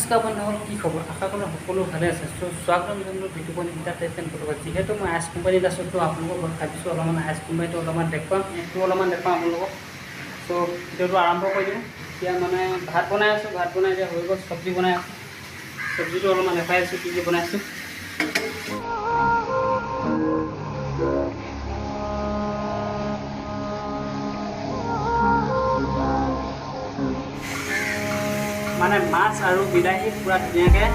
নমস্কাৰ বন্ধুসকল, কি খবৰ? আশা কৰোঁ সকলো ভালে আছে। স্বাগতম জনালোঁ বিতুপন এণ্টাৰটেইনমেণ্ট ফটোগ্ৰাফী। যিহেতু মই আইচ কোম্পানীত আছোঁ, তো আপোনালোকক ভাবিছোঁ অলপমান আইচ কোম্পানীটো অলপমান দেখুৱাম, এইটো অলপমান দেখুৱাম আপোনালোকক। ত' ভিডিঅ'টো আৰম্ভ কৰি দিওঁ। এতিয়া মানে ভাত বনাই আছোঁ, ভাত বনাই এতিয়া হৈ গ'ল, চব্জি বনাই আছোঁ। চব্জিটো অলপমান দেখাই আছোঁ কি বনাইছোঁ। মানে মাছ আৰু বিলাহী পূৰা ধুনীয়াকৈ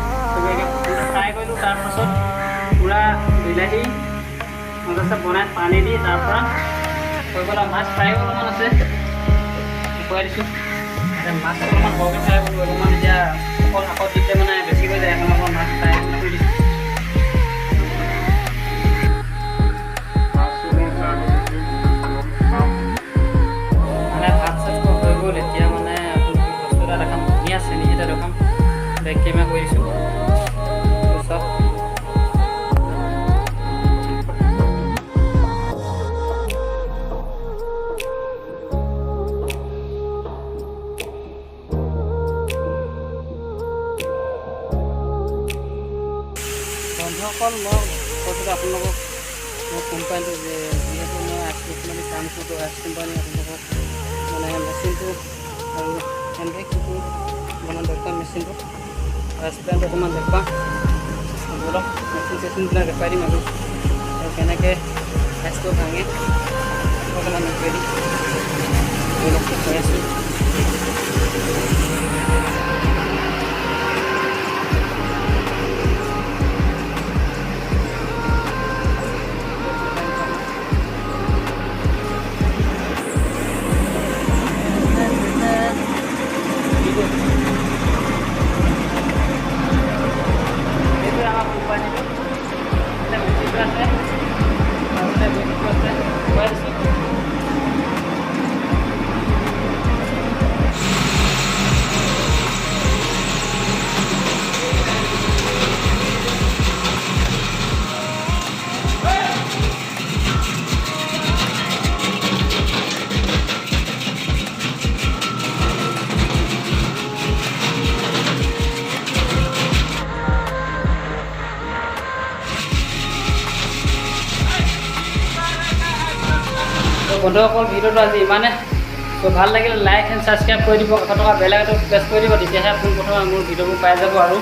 ফ্ৰাই কৰিলোঁ। তাৰপাছত পূৰা বিলাহী মজাছে বনাই পানী দি তাৰপৰা হৈ গ'ল আৰু মাছ ফ্ৰাই অলপমান আছে খুৱাই দিছোঁ। মাছ অলপমান সৰহকৈ ফ্ৰাই কৰিলোঁ, অলপমান এতিয়া অকল শাকত দিলে মানে বেছি হৈ যায়, এখন অলপ মাছ ফ্ৰাই কৰি দিছোঁ। মানে ভাত চাতটো হৈ গ'ল, এতিয়া মানে বস্তু এটা দেখাম, ধুনীয়া চেনি এটা দেখাম, বেক কেমেৰা কৰি দিছোঁ চব। বন্ধুসকল, মই কৈছিলোঁ আপোনালোকক মোৰ কোম্পানীটো যিহেতু মই আইচ কোম্পানীত কাম কৰোঁ, আইচ কোম্পানী আপোনালোকক মানে মেচিনটো আৰু হেণ্ডবেগটো অকণমান দেখুৱাম, মেচিনটো ৰেষ্টুৰেণ্ট অকণমান দেখুৱাম, অলপ মেচিন চেচিনবিলাক দেখুৱাই দিম আৰু কেনেকৈ আইচটো ভাঙে অকণমান দেখুৱাই দিম। অলপ দেখুৱাই আছোঁ। বন্ধুসকল, ভিডিঅ'টো আজি ইমানে। তো ভাল লাগিলে লাইক এণ্ড ছাবস্ক্ৰাইব কৰি দিব, 100 টকা বেল আইকনটো প্ৰেছ কৰি দিব, তেতিয়াহে পোনপ্ৰথমে মোৰ ভিডিঅ'বোৰ পাই যাব। আৰু